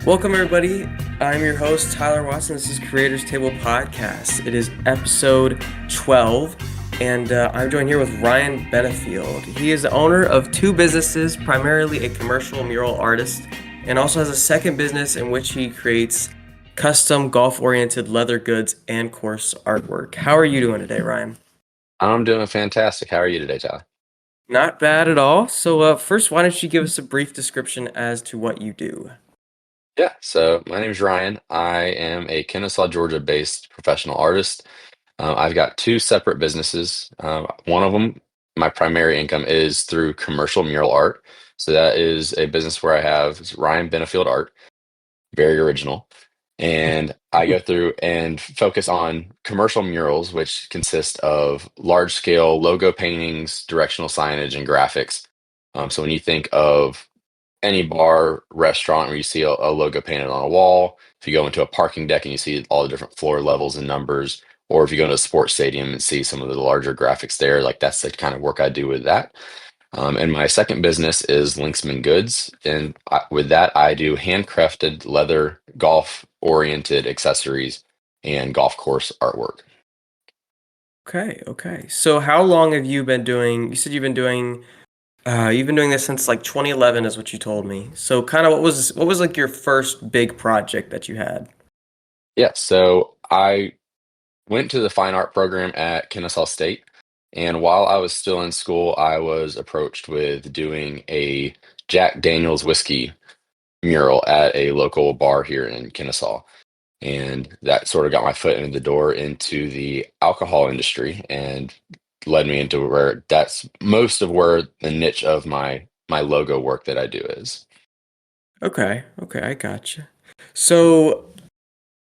Welcome, everybody. I'm your host, Tyler Watson. This is Creators Table Podcast. It is episode 12, and I'm joined here with Ryan Benefield. He is the owner of two businesses, primarily a commercial mural artist, and also has a second business in which he creates custom golf-oriented leather goods and course artwork. How are you doing today, Ryan? I'm doing fantastic. How are you today, Tyler? Not bad at all. So, first, why don't you give us a brief description as to what you do? Yeah, so my name is Ryan. I am a Kennesaw, Georgia-based professional artist. I've got two separate businesses. One of them, my primary income is through commercial mural art. So that is a business where I have it's Ryan Benefield Art, very original. And I go through and focus on commercial murals, which consist of large-scale logo paintings, directional signage, and graphics. So when you think of any bar, restaurant where you see a logo painted on a wall, if you go into a parking deck and you see all the different floor levels and numbers, or if you go into a sports stadium and see some of the larger graphics there, like that's the kind of work I do with that. And my second business is Linksman Goods, and with that, I do handcrafted leather golf-oriented accessories and golf course artwork. Okay. So how long have you been doing, you said you've been doing this since like 2011 is what you told me. So kind of what was like your first big project that you had? Yeah, so I went to the fine art program at Kennesaw State. And while I was still in school, I was approached with doing a Jack Daniel's whiskey mural at a local bar here in Kennesaw. And that sort of got my foot in the door into the alcohol industry and led me into where that's most of where the niche of my logo work that I do is. Okay, I gotcha. So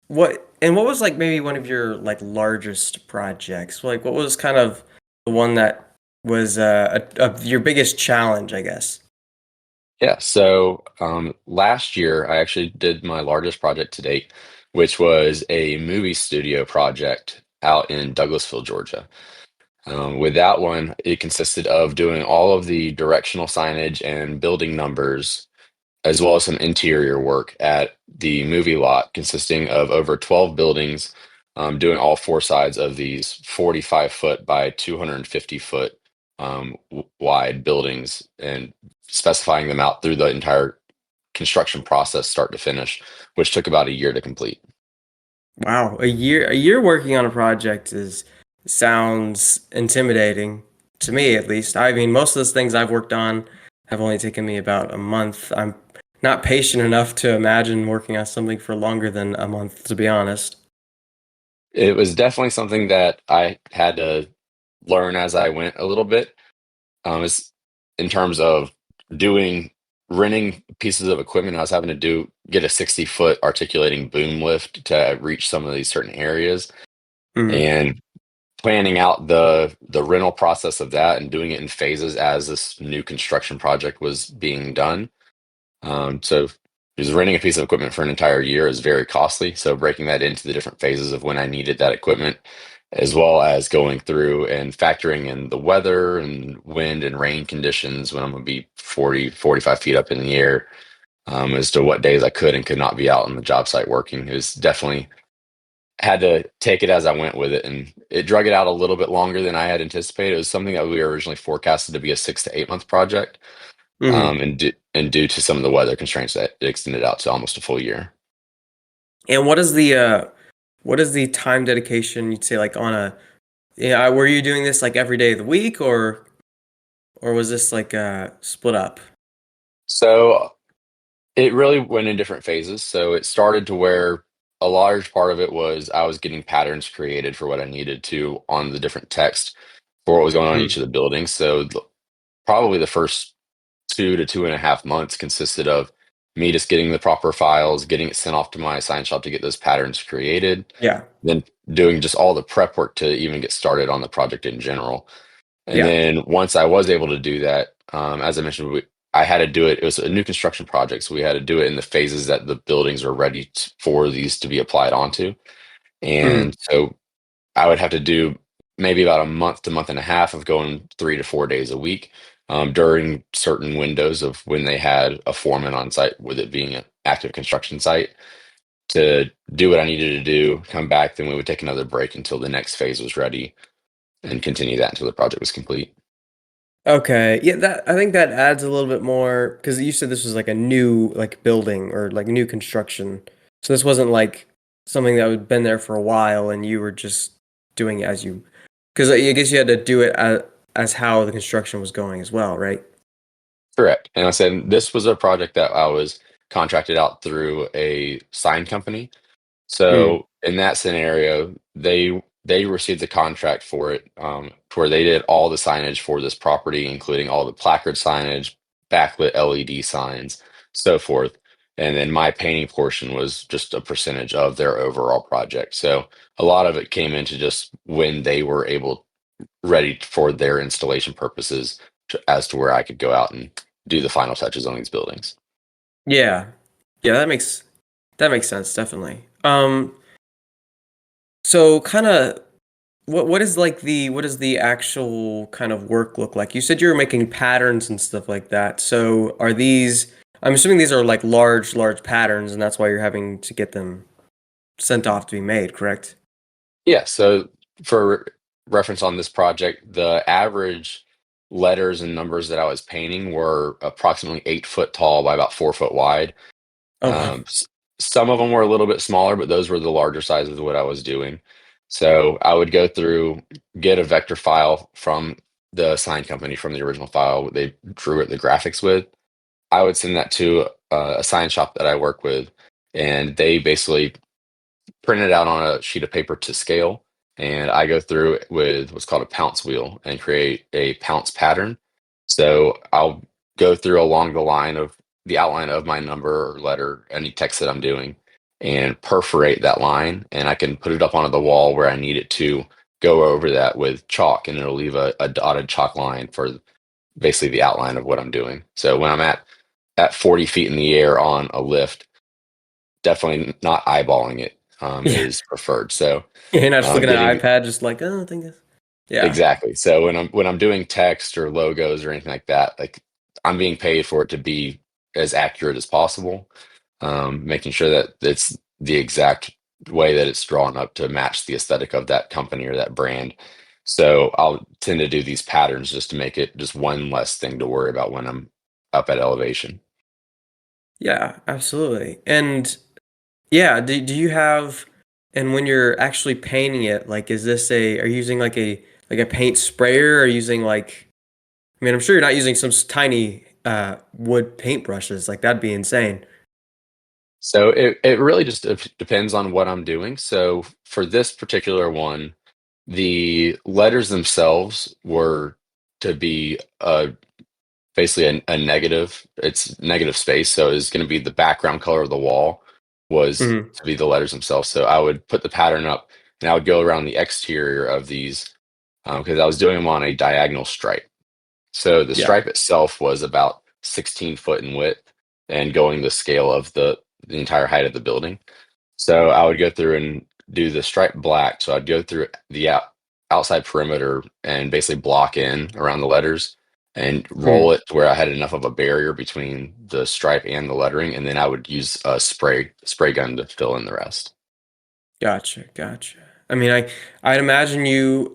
what was like maybe one of your like largest projects? Like what was kind of the one that was your biggest challenge, I guess? Yeah, so last year I actually did my largest project to date, which was a movie studio project out in Douglasville, Georgia. With that one, it consisted of doing all of the directional signage and building numbers, as well as some interior work at the movie lot, consisting of over 12 buildings, doing all four sides of these 45-foot by 250-foot wide buildings and specifying them out through the entire construction process, start to finish, which took about a year to complete. Wow, a year working on a project is sounds intimidating to me at least. I mean, most of those things I've worked on have only taken me about a month. I'm not patient enough to imagine working on something for longer than a month, to be honest. It was definitely something that I had to learn as I went a little bit. It's in terms of doing renting pieces of equipment. I was having to get a 60-foot articulating boom lift to reach some of these certain areas, Mhm. and planning out the rental process of that and doing it in phases as this new construction project was being done. So just renting a piece of equipment for an entire year is very costly. So breaking that into the different phases of when I needed that equipment, as well as going through and factoring in the weather and wind and rain conditions when I'm going to be 40, 45 feet up in the air, as to what days I could and could not be out on the job site working. It was definitely had to take it as I went with it. And it drug it out a little bit longer than I had anticipated. It was something that we were originally forecasted to be a 6 to 8 month project, Mhm. and due to some of the weather constraints, that it extended out to almost a full year. And what is the time dedication you'd say like on a yeah, were you doing this like every day of the week or was this like split up? So it really went in different phases. So it started to where a large part of it was I was getting patterns created for what I needed to on the different text for what was going on in each Mhm. of the buildings. So probably the first 2 to 2.5 months consisted of me just getting the proper files, getting it sent off to my sign shop to get those patterns created, Yeah. then doing just all the prep work to even get started on the project in general. And Yeah. then once I was able to do that, as I mentioned, I had to do it. It was a new construction project, so we had to do it in the phases that the buildings were ready for these to be applied onto. Mhm. And so I would have to do maybe about a month to month and a half of going 3 to 4 days a week, during certain windows of when they had a foreman on site, with it being active construction site to do what I needed to do, come back, then we would take another break until the next phase was ready and continue that until the project was complete. Okay. Yeah, that I think that adds a little bit more because you said this was like a new like building or like new construction. So this wasn't like something that had been there for a while and you were just doing it as you because I guess you had to do it as how the construction was going as well, right? Correct. And I said this was a project that I was contracted out through a sign company. Mm. So in that scenario, they received the contract for it, to where they did all the signage for this property, including all the placard signage, backlit LED signs, so forth. And then my painting portion was just a percentage of their overall project. So a lot of it came into just when they were able ready for their installation purposes as to where I could go out and do the final touches on these buildings. Yeah. Yeah, that makes sense, definitely. So kind of what is like the what does the actual kind of work look like? You said you were making patterns and stuff like that. So are these I'm assuming these are like large patterns and that's why you're having to get them sent off to be made, correct? Yeah, so for reference on this project, the average letters and numbers that I was painting were approximately 8 foot tall by about 4 foot wide. Oh wow. Some of them were a little bit smaller, but those were the larger sizes of what I was doing. So I would go through, get a vector file from the sign company from the original file they drew it the graphics with. I would send that to a sign shop that I work with, and they basically print it out on a sheet of paper to scale, and I go through it with what's called a pounce wheel and create a pounce pattern. So I'll go through along the line of the outline of my number or letter, any text that I'm doing, and perforate that line, and I can put it up onto the wall where I need it to go over that with chalk, and it'll leave a dotted chalk line for basically the outline of what I'm doing. So when I'm at 40 feet in the air on a lift, definitely not eyeballing it Yeah. is preferred. So You're not just looking at an getting iPad just like, oh, I think this. Yeah. exactly. So when I'm doing text or logos or anything like that, like I'm being paid for it to be as accurate as possible, making sure that it's the exact way that it's drawn up to match the aesthetic of that company or that brand. So I'll tend to do these patterns just to make it just one less thing to worry about when I'm up at elevation. Yeah, absolutely. And yeah, do you have and when you're actually painting it, like is this a are you using like a paint sprayer or using like I mean, I'm sure you're not using some tiny wood paintbrushes. Like that'd be insane. So it really just depends on what I'm doing. So for this particular one, the letters themselves were to be basically a negative. It's negative space, so it's going to be the background color of the wall was Hmm. to be the letters themselves. So I would put the pattern up, and I would go around the exterior of these because I was doing them on a diagonal stripe. So the Yeah. stripe itself was about 16 foot in width and going the scale of the entire height of the building. So I would go through and do the stripe black. So I'd go through the outside perimeter and basically block in around the letters and roll Mm. it to where I had enough of a barrier between the stripe and the lettering, and then I would use a spray gun to fill in the rest. Gotcha, gotcha. I mean, I'd imagine you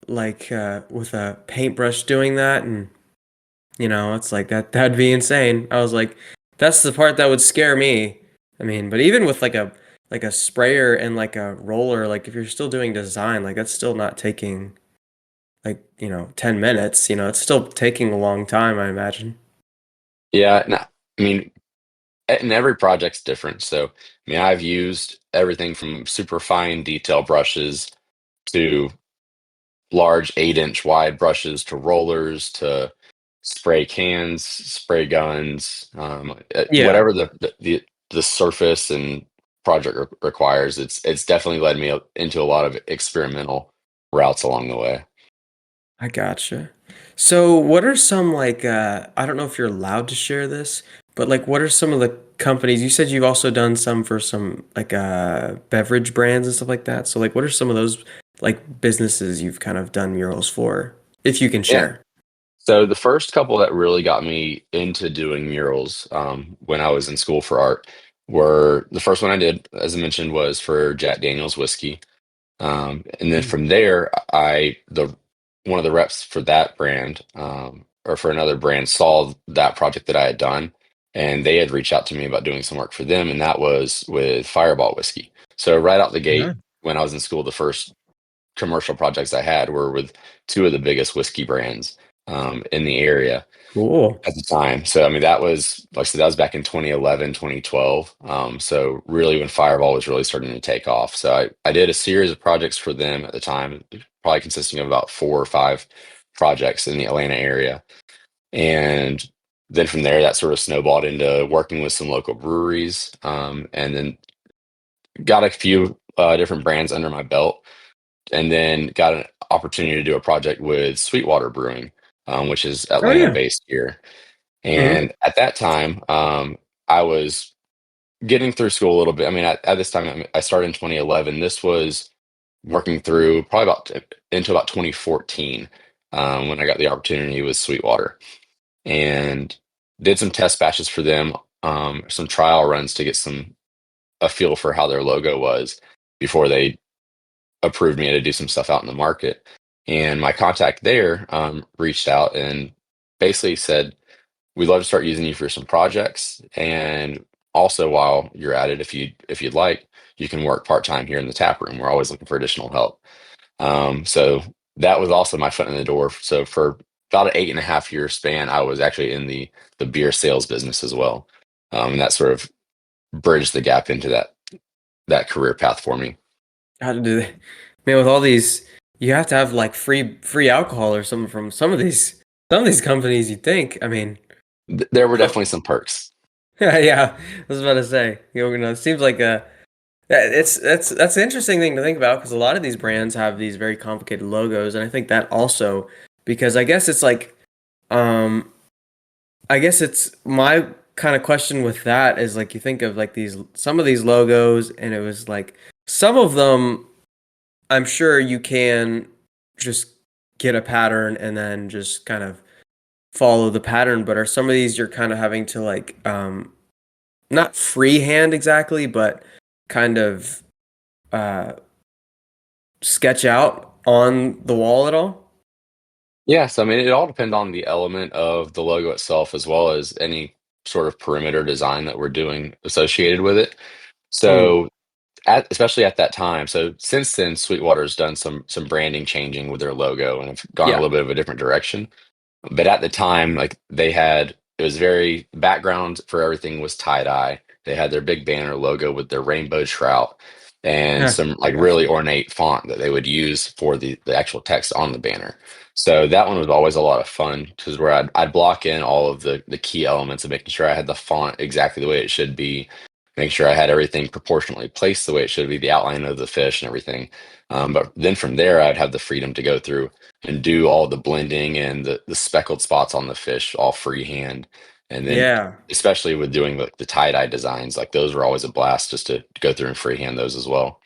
with a paintbrush doing that, and you know, it's like that'd be insane. I was like, that's the part that would scare me. I mean, but even with like a sprayer and like a roller, like if you're still doing design, like that's still not taking like, you know, 10 minutes, you know, it's still taking a long time, I imagine. Yeah, no, I mean, and every project's different. So, I mean, I've used everything from super fine detail brushes to large 8-inch wide brushes to rollers to spray cans, spray guns, Yeah, whatever the surface and project requires. It's definitely led me into a lot of experimental routes along the way. I gotcha. So, what are some like I don't know if you're allowed to share this, but like what are some of the companies you said you've also done some for some like beverage brands and stuff like that. So like what are some of those like businesses you've kind of done murals for, if you can Yeah. share? So the first couple that really got me into doing murals when I was in school for art were the first one I did, as I mentioned, was for Jack Daniel's whiskey. And then Mm. from there, I the one of the reps for that brand or for another brand saw that project that I had done, and they had reached out to me about doing some work for them, and that was with Fireball whiskey. So right out the Yeah. gate, when I was in school, the first commercial projects I had were with two of the biggest whiskey brands in the area Cool. at the time. So I mean, that was like I said, that was back in 2011, 2012. So really when Fireball was really starting to take off. So I did a series of projects for them at the time, probably consisting of about 4 or 5 projects in the Atlanta area. And then from there, that sort of snowballed into working with some local breweries, and then got a few different brands under my belt, and then got an opportunity to do a project with Sweetwater Brewing, which is Oh Atlanta yeah. based here. Hmm. And at that time, I was getting through school a little bit. I mean, at this time, I started in 2011. This was working through probably about into about 2014 when I got the opportunity with Sweetwater and did some test batches for them, some trial runs to get some a feel for how their logo was before they approved me to do some stuff out in the market. And my contact there reached out and basically said, we'd love to start using you for some projects. And also while you're at it, if you'd like, you can work part-time here in the tap room. We're always looking for additional help. So that was also my foot in the door. So for about an 8.5 year span, I was actually in the beer sales business as well. And that sort of bridged the gap into that career path for me. How to do that? Man, with all these, you have to have like free alcohol or something from some of these companies. You think? I mean, There were definitely some perks. yeah, yeah. I was about to say, it seems like yeah, that's an interesting thing to think about because a lot of these brands have these very complicated logos, and I think that also because I guess it's like, um, I guess it's my kind of question with that is like you think of like these some of these logos, and it was like some of them I'm sure you can just get a pattern and then just kind of follow the pattern, but are some of these you're kind of having to like not freehand exactly, but kind of uh sketch out on the wall at all? Yeah, so I mean, it all depends on the element of the logo itself, as well as any sort of perimeter design that we're doing associated with it. Mm, So, especially at that time, so since then, Sweetwater's done some branding changing with their logo and have gone a yeah. little bit of a different direction. But at the time, like they had, it was very background for everything was tie dye. They had their big banner logo with their rainbow trout and Huh, some I like really gotcha. ornate font that they would use for the actual text on the banner. So that one was always a lot of fun because where I'd block in all of the key elements of making sure I had the font exactly the way it should be, make sure I had everything proportionally placed the way it should be, the outline of the fish and everything. But then from there, I'd have the freedom to go through and do all the blending and the speckled spots on the fish all freehand. And then Yeah. especially with doing the tie-dye designs, like those were always a blast just to go through and freehand those as well.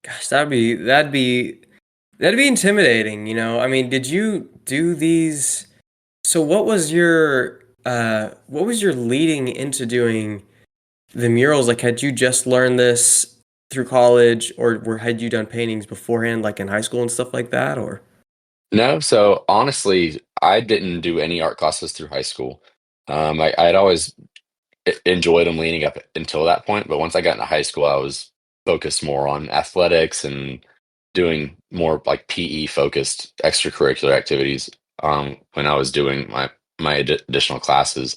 Gosh, that'd be intimidating, you know? I mean, did you do these so what was your leading into doing the murals? Like, had you just learned this through college, or had you done paintings beforehand, like in high school and stuff like that? Or No, so honestly, I didn't do any art classes through high school. I'd always enjoyed them leading up until that point, but once I got into high school, I was focused more on athletics and doing more like PE focused extracurricular activities when I was doing my additional classes,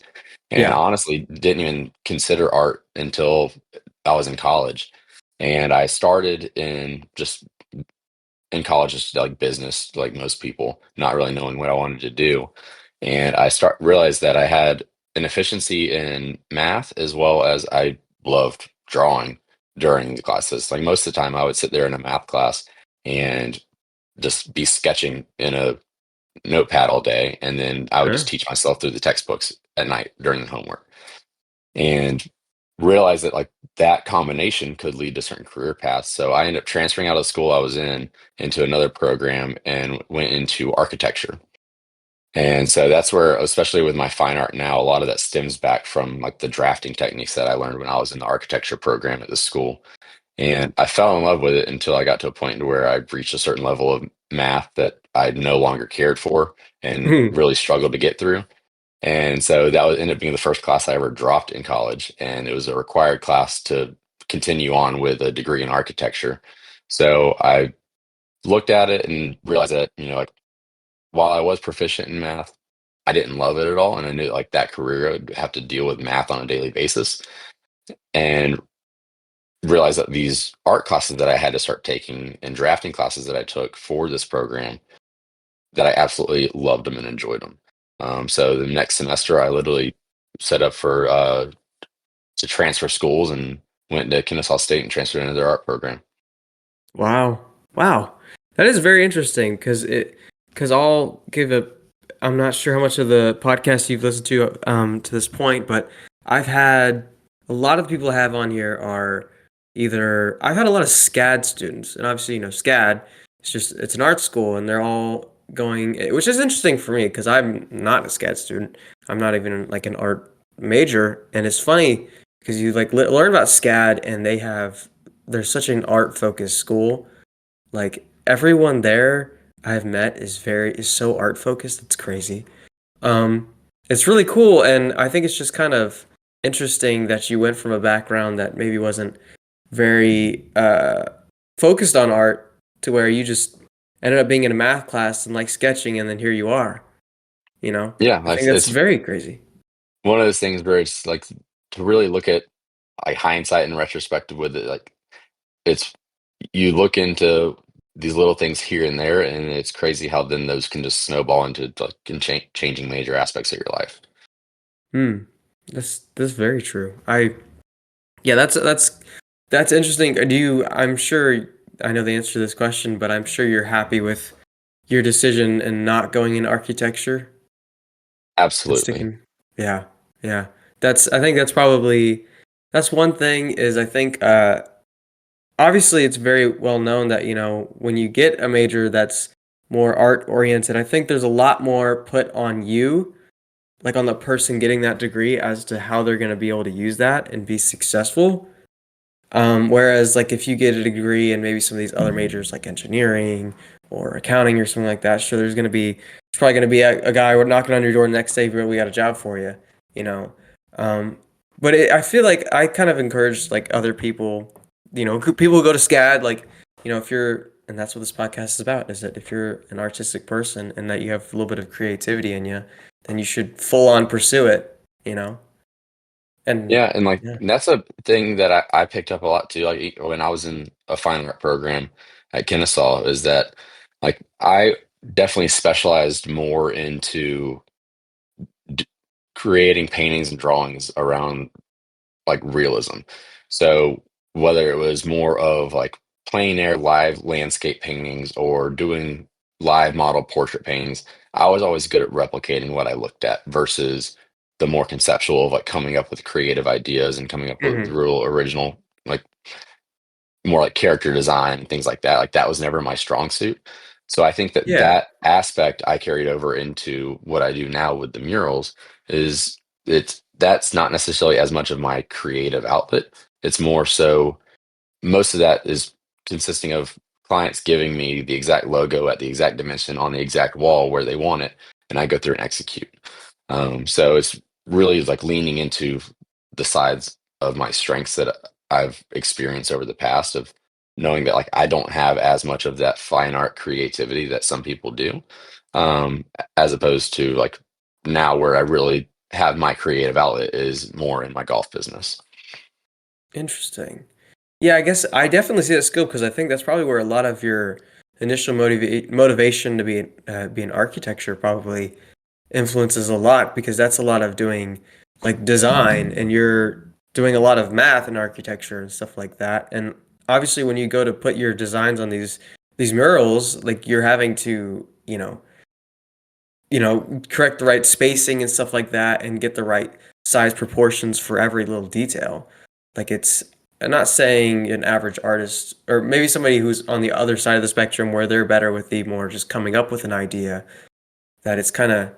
and yeah, honestly didn't even consider art until I was in college, and I started in college just like business like most people, not really knowing what I wanted to do, and I start realized that I had an efficiency in math as well as I loved drawing during the classes. Like most of the time I would sit there in a math class and just be sketching in a notepad all day, and then I would just sure. teach myself through the textbooks at night during the homework, and realize that like that combination could lead to certain career paths. So I ended up transferring out of the school I was in into another program and went into architecture. And so that's where, especially with my fine art now, a lot of that stems back from like the drafting techniques that I learned when I was in the architecture program at the school. And I fell in love with it until I got to a point where I reached a certain level of math that I no longer cared for and Mhm. really struggled to get through. And so that ended up being the first class I ever dropped in college. And it was a required class to continue on with a degree in architecture. So I looked at it and realized that, like while I was proficient in math, I didn't love it at all. And I knew like that career I would have to deal with math on a daily basis. And realized that these art classes that I had to start taking and drafting classes that I took for this program, that I absolutely loved them and enjoyed them. So the next semester, I literally set up for to transfer schools and went to Kennesaw State and transferred into their art program. Wow. Wow. That is very interesting because I'll give a I'm not sure how much of the podcast you've listened to this point, but I've had a lot of people I have on here are either I've had a lot of SCAD students, and obviously, SCAD, it's an art school and they're all going, which is interesting for me because I'm not a SCAD student. I'm not even like an art major, and it's funny because you like learn about SCAD and they're such an art focused school. Like everyone there I've met is so art focused. It's crazy. Um, it's really cool, and I think it's just kind of interesting that you went from a background that maybe wasn't very focused on art to where you just ended up being in a math class and like sketching, and then here you are. Yeah, I like think that's it's very crazy. one of those things where it's like to really look at like hindsight and retrospective with it. Like it's you look into these little things here and there, and it's crazy how then those can just snowball into like changing major aspects of your life. Hmm. That's very true. Yeah, that's interesting. I'm sure I know the answer to this question, but I'm sure you're happy with your decision and not going in architecture and Absolutely. sticking. Yeah, yeah. I think that's one thing is I think obviously it's very well known that, when you get a major that's more art oriented, I think there's a lot more put on you, like on the person getting that degree as to how they're going to be able to use that and be successful. Whereas like if you get a degree in maybe some of these other majors like engineering or accounting or something like that, sure there's probably gonna be a guy knocking on your door the next day, but we got a job for you, you know. Um, but I feel like I kind of encourage like other people, people who go to SCAD, like, if you're, and that's what this podcast is about, is that if you're an artistic person and that you have a little bit of creativity in you, then you should full on pursue it, and Yeah, and like yeah. that's a thing that I picked up a lot too. Like when I was in a fine art program at Kennesaw, is that like I definitely specialized more into d- creating paintings and drawings around like realism. So whether it was more of like plein air live landscape paintings or doing live model portrait paintings, I was always good at replicating what I looked at versus the more conceptual of like coming up with creative ideas and coming up with Mhm. real original, like more like character design and things like that. Like that was never my strong suit. So I think that Yeah. that aspect I carried over into what I do now with the murals is that's not necessarily as much of my creative outlet. It's more so most of that is consisting of clients giving me the exact logo at the exact dimension on the exact wall where they want it, and I go through and execute. So it's really like leaning into the sides of my strengths that I've experienced over the past of knowing that like I don't have as much of that fine art creativity that some people do, as opposed to like now where I really have my creative outlet is more in my golf business. Interesting. Yeah, I guess I definitely see that skill because I think that's probably where a lot of your initial motivation to be in architecture probably influences a lot because that's a lot of doing like design and you're doing a lot of math in architecture and stuff like that. And obviously when you go to put your designs on these murals, like you're having to, correct the right spacing and stuff like that and get the right size proportions for every little detail. Like I'm not saying an average artist or maybe somebody who's on the other side of the spectrum where they're better with the more just coming up with an idea that it's kind of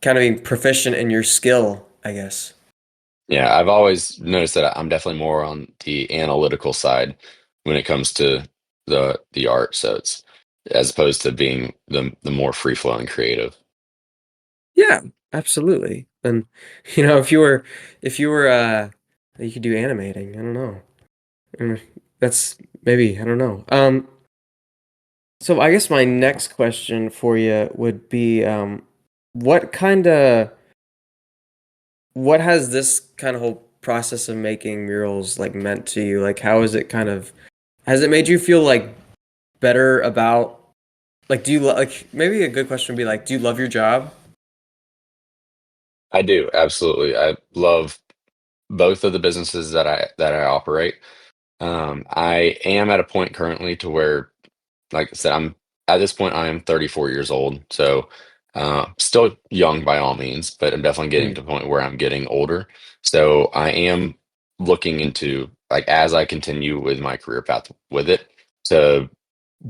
kind of being proficient in your skill, I guess. Yeah, I've always noticed that I'm definitely more on the analytical side when it comes to the art. So it's as opposed to being the more free flowing creative. Yeah, absolutely. And if you were you could do animating. I don't know. Mm, That's maybe, I don't know. So I guess my next question for you would be what kind of what has this kind of whole process of making murals like meant to you? Like how is it kind of has it made you feel like better about like like maybe a good question would be like do you love your job? I do, absolutely. I love both of the businesses that I operate. I am at a point currently to where, like I said, I'm at this point I am 34 years old, so still young by all means, but I'm definitely getting Mm, to a point where I'm getting older. So I am looking into, like, as I continue with my career path with it, to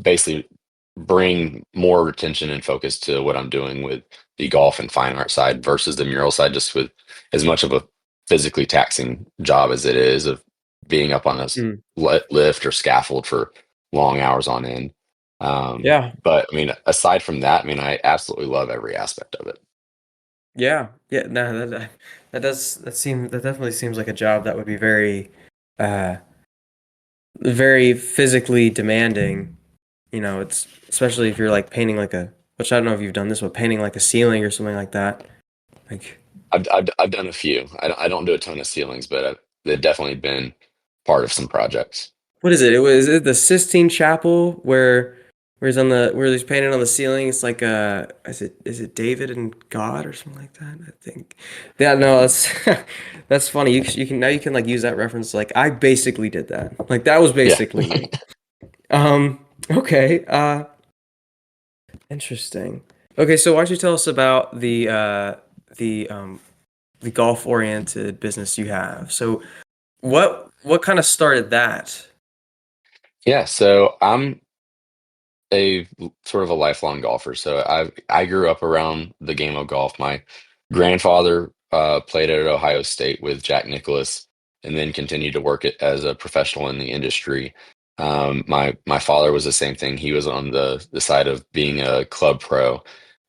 basically bring more attention and focus to what I'm doing with the golf and fine art side versus the mural side, just with as much of a physically taxing job as it is of being up on a mm. lift or scaffold for long hours on end. Yeah. But I mean, aside from that, I mean, I absolutely love every aspect of it. Yeah. Yeah, no, that definitely seems like a job that would be uh very physically demanding. You know, it's especially if you're like painting like a which I don't know if you've done this, but painting like a ceiling or something like that. Like I've done a few. I don't do a ton of ceilings, but they've definitely been part of some projects. what is it? Is it the Sistine Chapel where he's on the where he's painted on the ceiling? It's like is it David and God or something like that? I think. Yeah, no, that's that's funny. You can now you can like use that reference. Like I basically did that. Like that was Yeah. basically me. Okay. Interesting. Okay, so why don't you tell us about the the golf oriented business you have? So what kind of started that? Yeah. So I'm sort of a lifelong golfer. So I grew up around the game of golf. My grandfather played at Ohio State with Jack Nicklaus, and then continued to work it as a professional in the industry. My father was the same thing. He was on the side of being a club pro,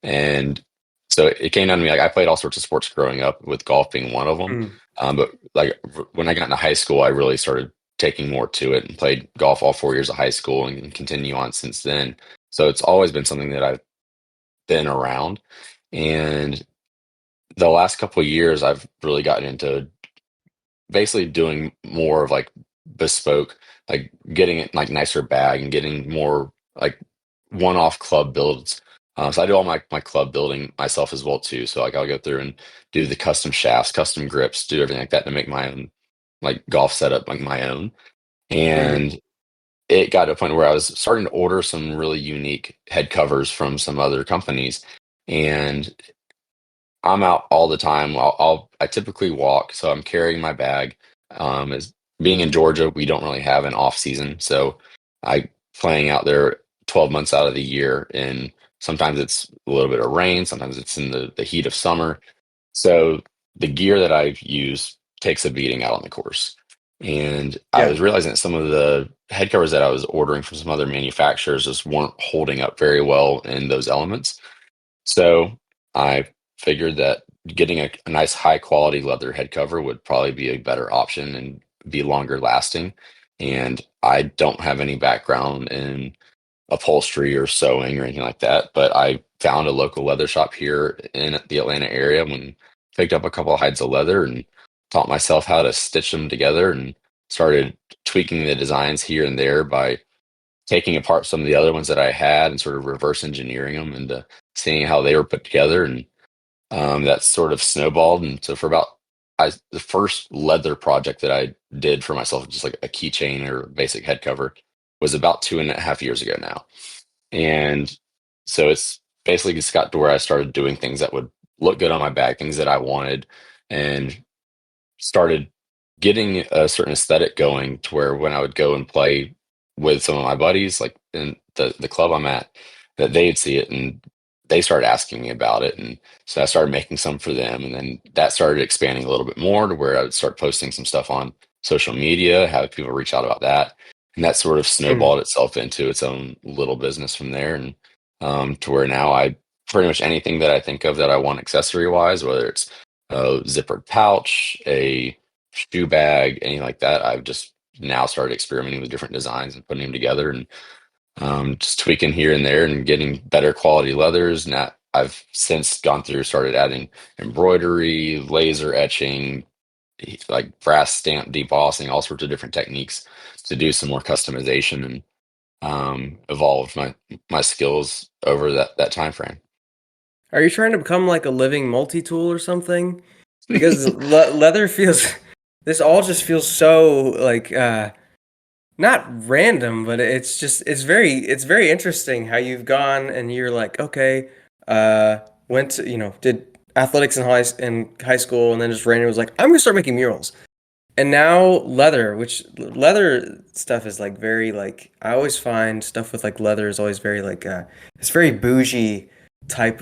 and so it came down to me. Like I played all sorts of sports growing up, with golf being one of them. Mm, But like when I got into high school, I really started taking more to it and played golf all 4 years of high school and continue on since then. So it's always been something that I've been around. And the last couple of years, I've really gotten into basically doing more of like bespoke, like getting it like nicer bag and getting more like one-off club builds. So I do all my club building myself as well too. So like I'll go through and do the custom shafts, custom grips, do everything like that to make my own like golf setup like my own. mm, And it got to a point where I was starting to order some really unique head covers from some other companies, and I'm out all the time. I typically walk, so I'm carrying my bag. As being in Georgia, we don't really have an off season, so I playing out there 12 months out of the year, and sometimes it's a little bit of rain, sometimes it's in the heat of summer. So the gear that I use takes a beating out on the course. And I yeah. was realizing that some of the head covers that I was ordering from some other manufacturers just weren't holding up very well in those elements. So I figured that getting a nice high quality leather head cover would probably be a better option and be longer lasting. And I don't have any background in upholstery or sewing or anything like that. But I found a local leather shop here in the Atlanta area, when picked up a couple of hides of leather and taught myself how to stitch them together, and started tweaking the designs here and there by taking apart some of the other ones that I had and sort of reverse engineering them into seeing how they were put together. And that sort of snowballed. And so for about the first leather project that I did for myself, just like a keychain or basic head cover, was about 2.5 years ago now. And so it's basically just got to where I started doing things that would look good on my bag, things that I wanted, and started getting a certain aesthetic going to where when I would go and play with some of my buddies, like in the club I'm at, that they'd see it and they started asking me about it, and so I started making some for them, and then that started expanding a little bit more to where I would start posting some stuff on social media, have people reach out about that, and that sort of Mm. snowballed itself into its own little business from there, and to where now I pretty much anything that I think of that I want accessory wise, whether it's a zippered pouch, a shoe bag, anything like that, I've just now started experimenting with different designs and putting them together, and just tweaking here and there and getting better quality leathers. Now I've since gone through, started adding embroidery, laser etching, like brass stamp debossing, all sorts of different techniques to do some more customization and evolved my skills over that time frame. Are you trying to become like a living multi-tool or something? Because leather feels, this all just feels so like not random, but it's very interesting how you've gone and you're like, okay, went to, did athletics in high school and then just randomly was like, I'm gonna start making murals. And now leather, which leather stuff is like very like I always find stuff with like leather is always very like it's very bougie type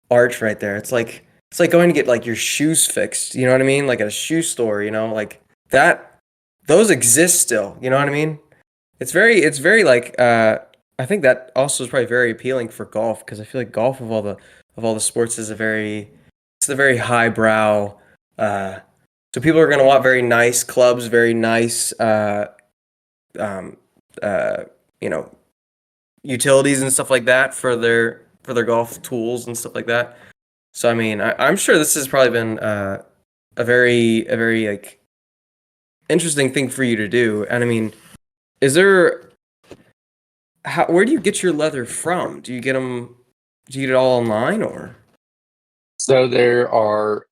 art right there. It's like going to get like your shoes fixed, you know what I mean? Like at a shoe store, like that those exist still, you know what I mean? It's very like I think that also is probably very appealing for golf because I feel like golf of all the sports is it's a very highbrow uh so people are going to want very nice clubs, very nice um uh you know utilities and stuff like that for their golf tools and stuff like that. So I mean, I'm sure this has probably been a very like interesting thing for you to do. And I mean, is there where do you get your leather from? Do you get it all online or? So there are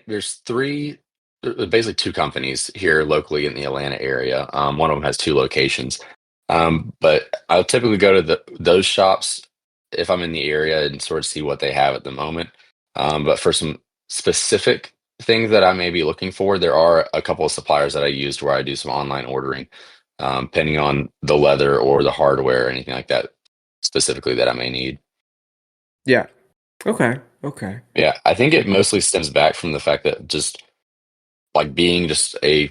there's three, basically two companies here locally in the Atlanta area. One of them has two locations. But I'll typically go to those shops if I'm in the area and sort of see what they have at the moment. But for some specific things that I may be looking for, there are a couple of suppliers that I used where I do some online ordering, depending on the leather or the hardware or anything like that specifically that I may need. Yeah. Okay. Okay. Yeah, I think it mostly stems back from the fact that just like being just a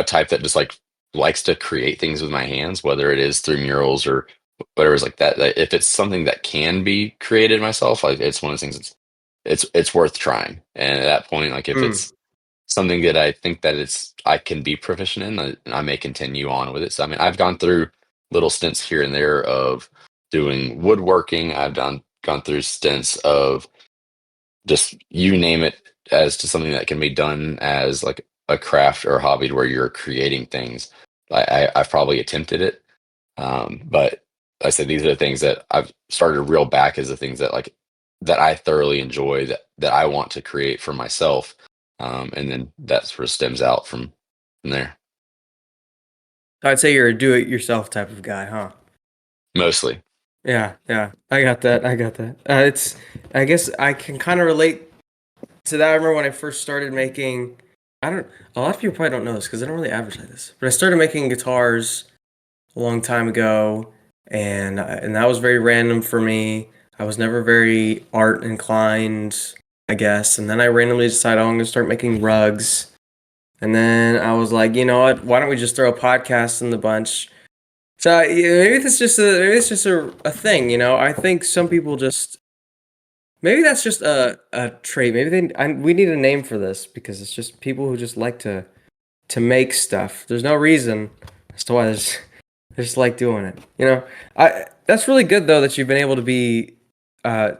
type that just like likes to create things with my hands, whether it is through murals or whatever is like that. If it's something that can be created myself, like it's one of those things it's worth trying. And at that point, like if Mm. it's something that I think that I can be proficient in, I may continue on with it. So I mean, I've gone through little stints here and there of doing woodworking. I've done gone through stints of just you name it as to something that can be done as like a craft or a hobby where you're creating things. I've probably attempted it, but like I said these are the things that I've started to reel back as the things that like that I thoroughly enjoy that I want to create for myself, and then that sort of stems out from there I'd say you're a do-it-yourself type of guy, huh? mostly. Yeah, yeah. I got that. I got that. I guess I can kind of relate to that. I remember when I first started making, I don't, a lot of people probably don't know this because I don't really advertise this, but I started making guitars a long time ago, and that was very random for me. I was never very art inclined, I guess. And then I randomly decided, oh, I'm gonna start making rugs. And then I was like, you know what? Why don't we just throw a podcast in the bunch? So maybe it's just a thing, you know. I think some people just maybe that's just a trait. We need a name for this because it's just people who just like to make stuff. There's no reason as to why they just like doing it. You know, I that's really good though that you've been able to be uh,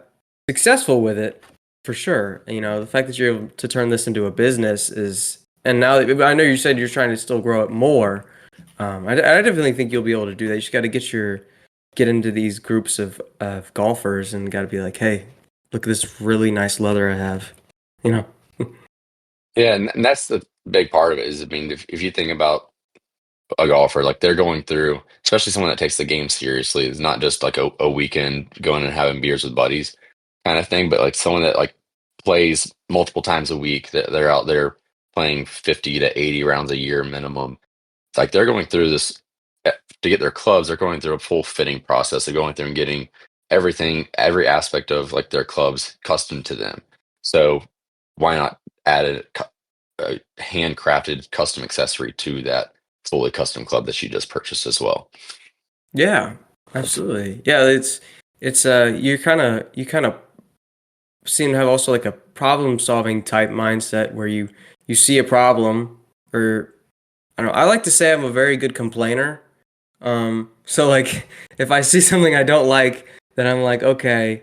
successful with it for sure. You know, the fact that you're able to turn this into a business is, and now that I know you said you're trying to still grow it more. I definitely think you'll be able to do that. You just got to get into these groups of golfers and got to be like, hey, look at this really nice leather I have. You know. Yeah, and that's the big part of it is I mean if you think about a golfer like they're going through, especially someone that takes the game seriously, it's not just like a weekend going and having beers with buddies kind of thing, but like someone that like plays multiple times a week, that they're out there playing 50 to 80 rounds a year minimum. It's like they're going through this to get their clubs, they're going through a full fitting process. They're going through and getting everything, every aspect of like their clubs custom to them. So why not add a handcrafted custom accessory to that fully custom club that you just purchased as well? Yeah, absolutely. Yeah, it's you kind of seem to have also like a problem solving type mindset where you see a problem, or I don't know. I like to say I'm a very good complainer. So like if I see something I don't like, then I'm like, okay,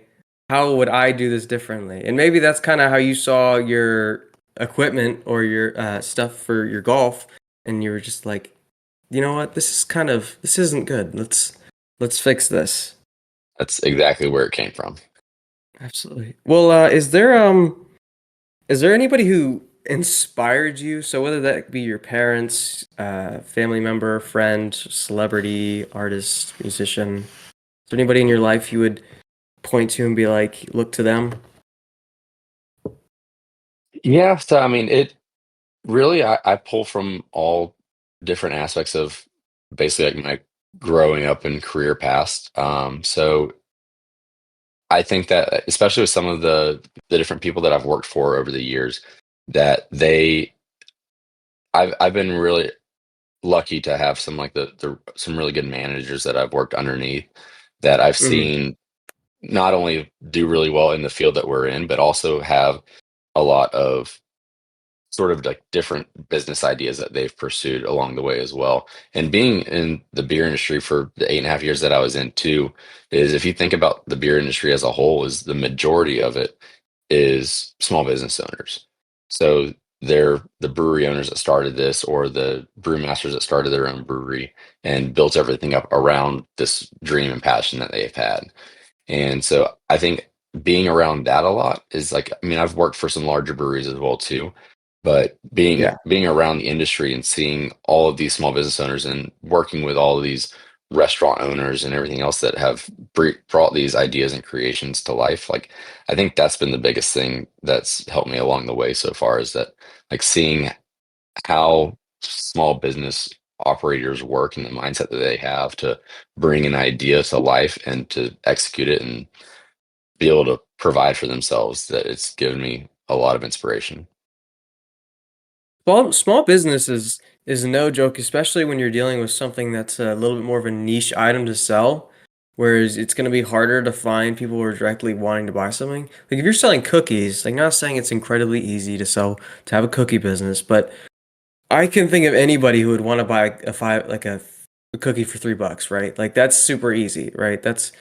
how would I do this differently? And maybe that's kind of how you saw your equipment or your stuff for your golf, and you were just like, you know what, this isn't good. Let's fix this. That's exactly where it came from. Absolutely. Well, is there anybody who inspired you? So whether that be your parents, family member, friend, celebrity, artist, musician, is there anybody in your life you would point to and be like, look to them? Yeah, so I mean, it really, I pull from all different aspects of basically like my growing up and career past. So I think that especially with some of the different people that I've worked for over the years, that I've been really lucky to have some like the some really good managers that I've worked underneath that I've Hmm. seen not only do really well in the field that we're in, but also have a lot of sort of like different business ideas that they've pursued along the way as well. And being in the beer industry for the 8.5 years that I was in too, is if you think about the beer industry as a whole, is the majority of it is small business owners. So they're the brewery owners that started this, or the brewmasters that started their own brewery and built everything up around this dream and passion that they've had. And so I think being around that a lot is like, I mean, I've worked for some larger breweries as well too, but being Yeah. being around the industry and seeing all of these small business owners and working with all of these restaurant owners and everything else that have brought these ideas and creations to life, like I think that's been the biggest thing that's helped me along the way so far, is that like seeing how small business operators work and the mindset that they have to bring an idea to life and to execute it and be able to provide for themselves, that it's given me a lot of inspiration. Small business is no joke, especially when you're dealing with something that's a little bit more of a niche item to sell, whereas it's going to be harder to find people who are directly wanting to buy something. Like if you're selling cookies, like not saying it's incredibly easy to have a cookie business, but I can think of anybody who would want to buy a cookie for $3, right? Like that's super easy, right? That's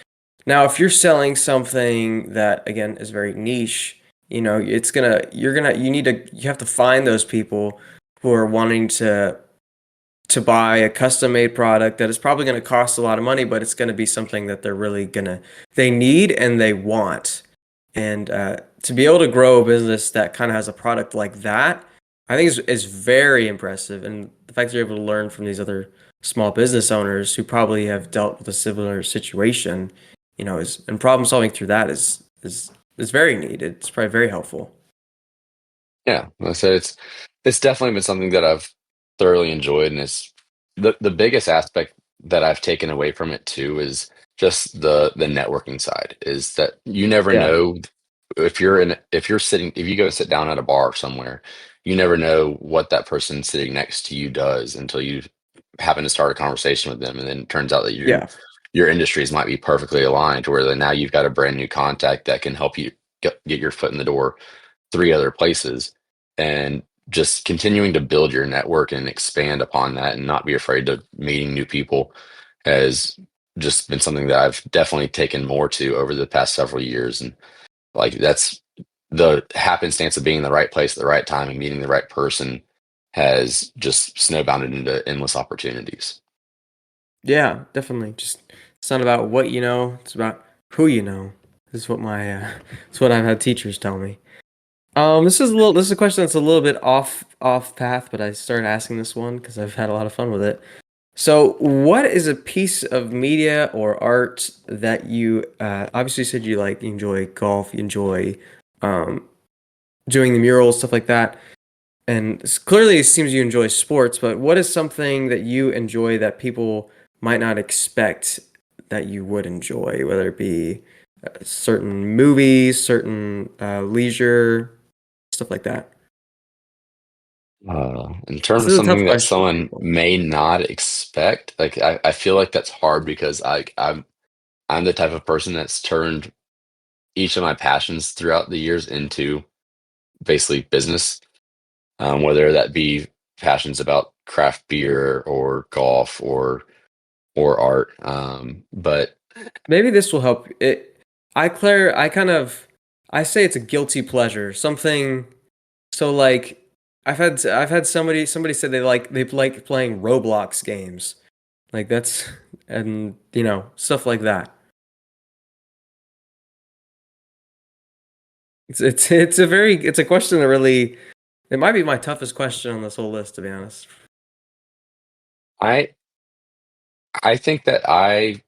now if you're selling something that again is very niche, you have to find those people who are wanting to buy a custom made product that is probably going to cost a lot of money, but it's going to be something that they need and they want. And to be able to grow a business that kind of has a product like that, I think is very impressive. And the fact that you're able to learn from these other small business owners who probably have dealt with a similar situation, and problem solving through that is very needed. It's probably very helpful. Yeah, like I said, it's definitely been something that I've thoroughly enjoyed, and it's the biggest aspect that I've taken away from it too is just the networking side. Is that you never Yeah. know if you're sitting, if you go sit down at a bar somewhere, you never know what that person sitting next to you does until you happen to start a conversation with them, and then it turns out that Yeah. your industries might be perfectly aligned to where then now you've got a brand new contact that can help you get your foot in the door three other places, and just continuing to build your network and expand upon that and not be afraid of meeting new people has just been something that I've definitely taken more to over the past several years. And like that's the happenstance of being in the right place at the right time and meeting the right person has just snowbounded into endless opportunities. Yeah, definitely. Just it's not about what you know, it's about who you know. This is what my it's what I've had teachers tell me. This is a question that's a little bit off path, but I started asking this one because I've had a lot of fun with it. So, what is a piece of media or art that you obviously said you enjoy golf, you enjoy um doing the murals, stuff like that. And clearly, it seems you enjoy sports, but what is something that you enjoy that people might not expect that you would enjoy, whether it be certain movies, certain leisure, stuff like that? In terms of This is a tough something that question for someone people. may not expect, like I feel like that's hard because I'm the type of person that's turned each of my passions throughout the years into basically business, whether that be passions about craft beer or golf or art. But Maybe this will help. I kind of, I say it's a guilty pleasure. Something, so like, I've had somebody said they like playing Roblox games. Like that's, and stuff like that. It's a question that really, it might be my toughest question on this whole list, to be honest. I I think that I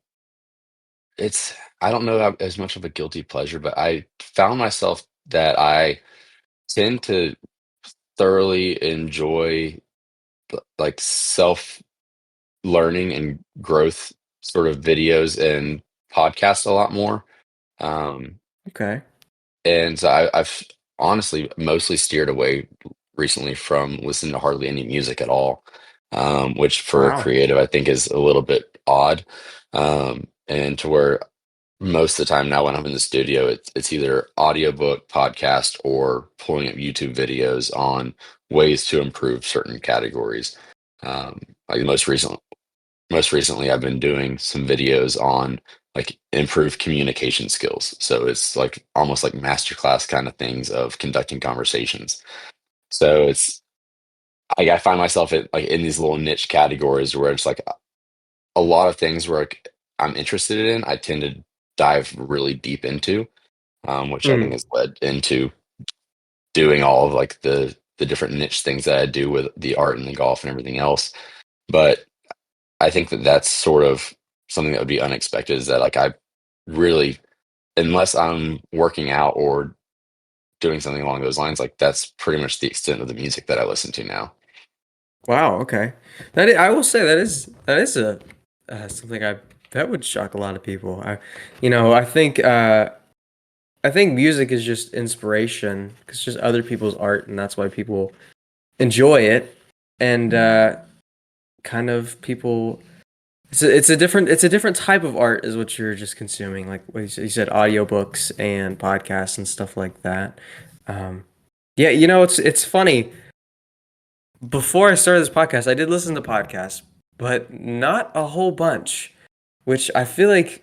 don't know as much of a guilty pleasure, but I found myself that I tend to thoroughly enjoy like self learning and growth sort of videos and podcasts a lot more. Um, Okay. and so I've honestly mostly steered away recently from listening to hardly any music at all, which for a Wow. creative I think is a little bit odd. And to where most of the time now when I'm in the studio, it's either audiobook, podcast, or pulling up YouTube videos on ways to improve certain categories. Um, like most recently, I've been doing some videos on like improved communication skills. So it's like almost like masterclass kind of things of conducting conversations. So I find myself in these little niche categories where it's like a lot of things where like, I'm interested in, I tend to dive really deep into, which I think Mhm. has led into doing all of like the different niche things that I do with the art and the golf and everything else. But I think that that's sort of something that would be unexpected is that like I really, unless I'm working out or doing something along those lines, like that's pretty much the extent of the music that I listen to now. Wow. Okay. I will say that is a something that would shock a lot of people. I think music is just inspiration. It's just other people's art, and that's why people enjoy it. And kind of people, it's a different type of art, is what you're just consuming. Like what you said, audiobooks and podcasts and stuff like that. Um, yeah, it's funny. Before I started this podcast, I did listen to podcasts, but not a whole bunch, which I feel like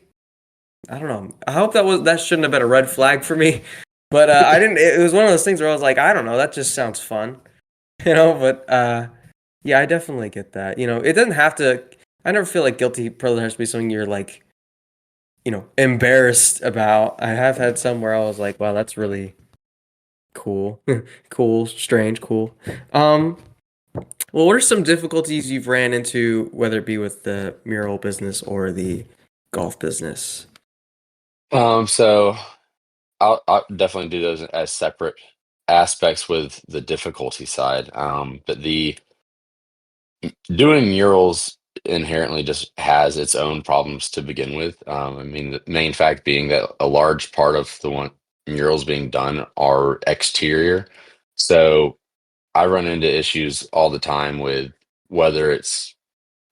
I don't know. I hope that shouldn't have been a red flag for me. But I didn't. It was one of those things where I was like, I don't know, that just sounds fun, But yeah, I definitely get that. It doesn't have to. I never feel like guilty pleasure has to be something you're like, embarrassed about. I have had some where I was like, wow, that's really cool, cool, strange, cool. Um, well, what are some difficulties you've ran into, whether it be with the mural business or the golf business? So I'll definitely do those as separate aspects with the difficulty side. But the doing murals inherently just has its own problems to begin with. I mean, the main fact being that a large part of the one murals being done are exterior. So I run into issues all the time with whether it's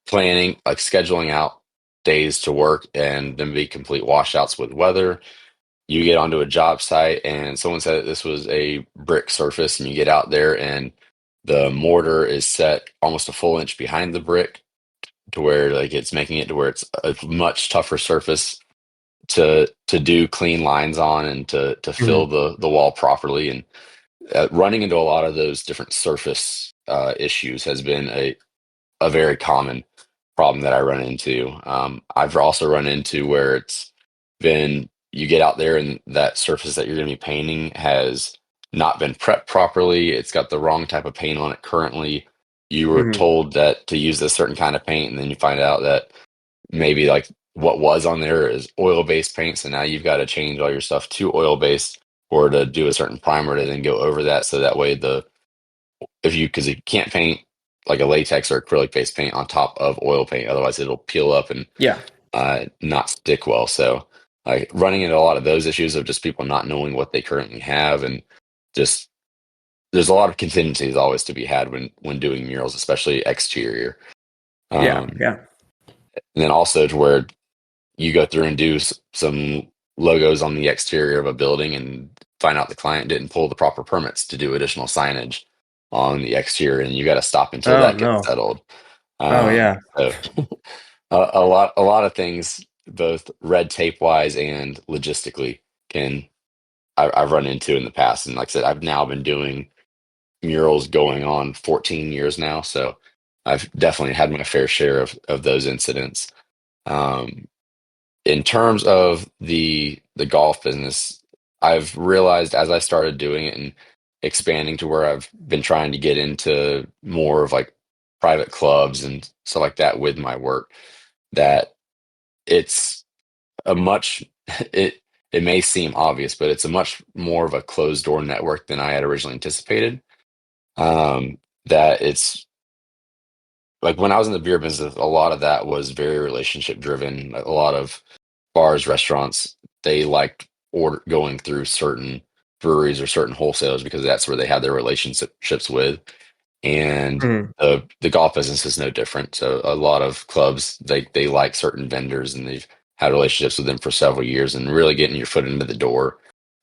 planning, like scheduling out days to work and then be complete washouts with weather. You get onto a job site and someone said that this was a brick surface, and you get out there and the mortar is set almost a full inch behind the brick to where like it's making it to where it's a much tougher surface to do clean lines on and to fill Mhm. the wall properly. And running into a lot of those different surface issues has been a very common problem that I run into. I've also run into where it's been you get out there and that surface that you're going to be painting has not been prepped properly. It's got the wrong type of paint on it currently. You were Mhm. told that to use this certain kind of paint, and then you find out that maybe like what was on there is oil based paint. So now you've got to change all your stuff to oil based or to do a certain primer to then go over that. So that way because you can't paint like a latex or acrylic based paint on top of oil paint, otherwise it'll peel up and Yeah. not stick well. So like running into a lot of those issues of just people not knowing what they currently have, and just there's a lot of contingencies always to be had when doing murals, especially exterior. Yeah, Um, yeah. and then also to where you go through and do some logos on the exterior of a building and find out the client didn't pull the proper permits to do additional signage on the exterior, and you got to stop until Oh that gets no. settled. Oh yeah. So a lot of things, both red tape wise and logistically, can I've run into in the past. And like I said, I've now been doing murals going on 14 years now, so I've definitely had my fair share of those incidents. Um, in terms of the golf business, I've realized as I started doing it and expanding to where I've been trying to get into more of like private clubs and stuff like that with my work, that it's a much it it may seem obvious, but it's a much more of a closed door network than I had originally anticipated. That it's like when I was in the beer business, a lot of that was very relationship driven. A lot of bars, restaurants, they liked order going through certain breweries or certain wholesalers because that's where they had their relationships with. And Mm. the golf business is no different. So a lot of clubs, they like certain vendors and they've had relationships with them for several years, and really getting your foot into the door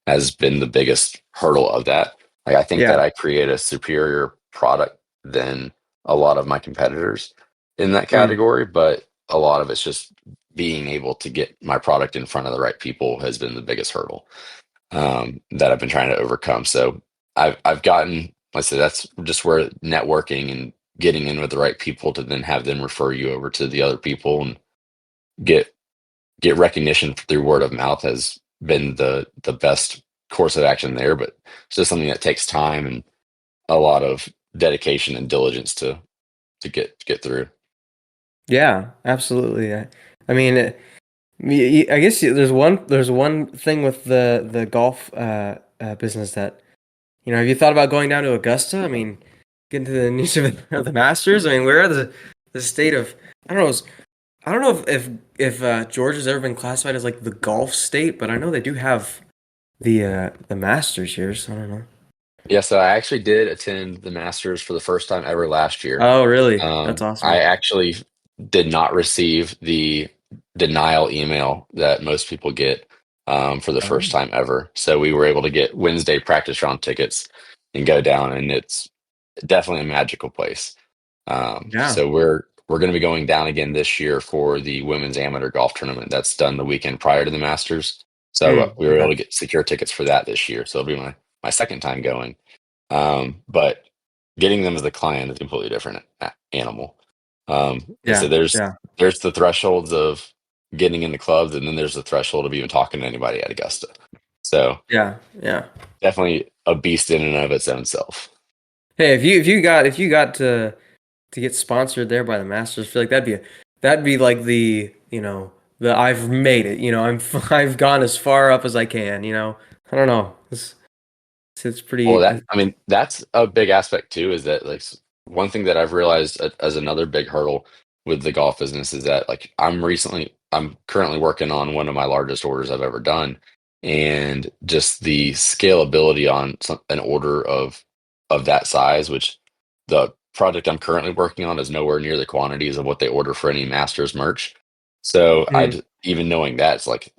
has been the biggest hurdle of that. Like I think that Yeah. I create a superior product than a lot of my competitors in that Mm. category, but a lot of it's just being able to get my product in front of the right people has been the biggest hurdle that I've been trying to overcome. So I've gotten, like I said, that's just where networking and getting in with the right people to then have them refer you over to the other people and get get recognition through word of mouth has been the best course of action there. But it's just something that takes time and a lot of dedication and diligence to get through. Yeah, absolutely. I mean, I guess there's one thing with the golf business that have you thought about going down to Augusta? I mean, get into the niche of the Masters. I mean, where are the state of I don't know. I don't know if Georgia's ever been classified as like the golf state, but I know they do have the Masters here. So I don't know. Yeah, so I actually did attend the Masters for the first time ever last year. Oh, really? That's I awesome. actually did not receive the denial email that most people get for the Oh, first time ever. So we were able to get Wednesday practice round tickets and go down, and it's definitely a magical place. yeah. So we're going to be going down again this year for the women's amateur golf tournament that's done the weekend prior to the Masters. So Mm, we were able okay. to get secure tickets for that this year. So it'll be my second time going. But getting them as a client is a completely different animal. Like I said, Yeah. there's Yeah. there's the thresholds of getting into clubs, and then there's the threshold of even talking to anybody at Augusta. So Yeah. Yeah. definitely a beast in and of its own self. Hey, if you got to get sponsored there by the Masters, I feel like that'd be like the I've made it. I've gone as far up as I can. I don't know. It's Well, pretty. that I mean, that's a big aspect too. Is that like one thing that I've realized as another big hurdle with the golf business is that like I'm currently working on one of my largest orders I've ever done, and just the scalability on an order of that size, which the project I'm currently working on is nowhere near the quantities of what they order for any Masters merch. So Mm, even knowing that, it's like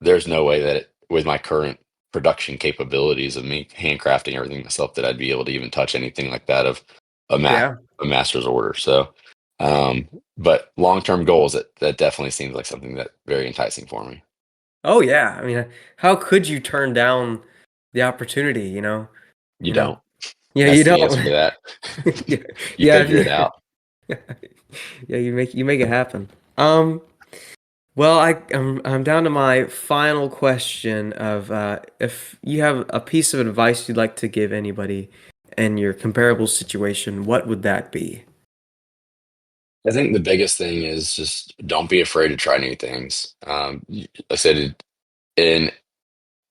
there's no way that with my current production capabilities of me handcrafting everything myself that I'd be able to even touch anything like that of a ma yeah. a master's order. So, but long-term goals, that definitely seems like something that very enticing for me. Oh yeah. I mean, how could you turn down the opportunity? You You know. don't. Yeah, you That's the answer don't. to that. Yeah. You Yeah. figure it out. Yeah. You make it happen. Well, I'm down to my final question of if you have a piece of advice you'd like to give anybody in your comparable situation, what would that be? I think the biggest thing is just don't be afraid to try new things. I said in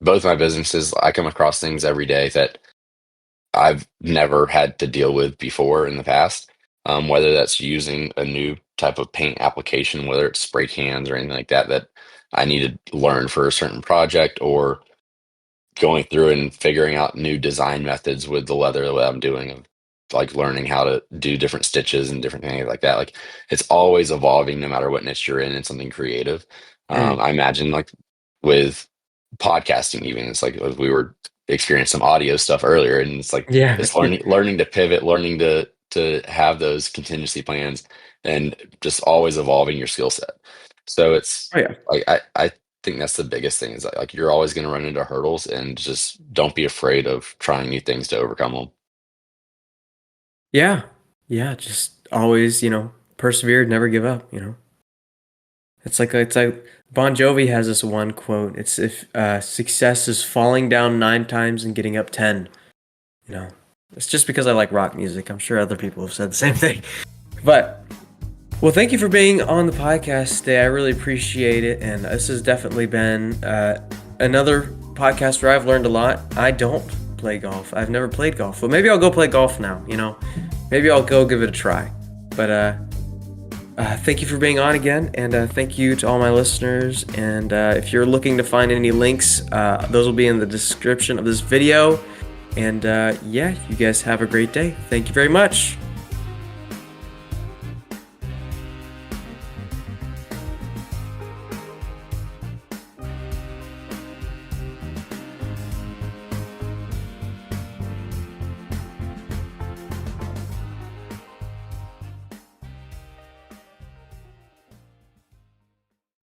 both my businesses, I come across things every day that I've never had to deal with before in the past. Whether that's using a new type of paint application, whether it's spray cans or anything like that, that I needed to learn for a certain project, or going through and figuring out new design methods with the leather that I'm doing, of like learning how to do different stitches and different things like that. Like it's always evolving no matter what niche you're in. It's something creative. Mm. I imagine like with podcasting, even it's like we were experiencing some audio stuff earlier, and it's like Yeah. it's learning to pivot, learning to have those contingency plans, and just always evolving your skill set. So it's Oh yeah. like I think that's the biggest thing, is that, like, you're always going to run into hurdles, and just don't be afraid of trying new things to overcome them. Yeah. Yeah. Just always, persevere, never give up. It's like Bon Jovi has this one quote. It's if success is falling down 9 times and getting up 10. You know, it's just because I like rock music. I'm sure other people have said the same thing. But well, thank you for being on the podcast today. I really appreciate it, and this has definitely been another podcast where I've learned a lot. I don't play golf. I've never played golf, but maybe I'll go play golf now. Maybe I'll go give it a try. But thank you for being on again, and thank you to all my listeners. And if you're looking to find any links, those will be in the description of this video. And yeah, you guys have a great day. Thank you very much.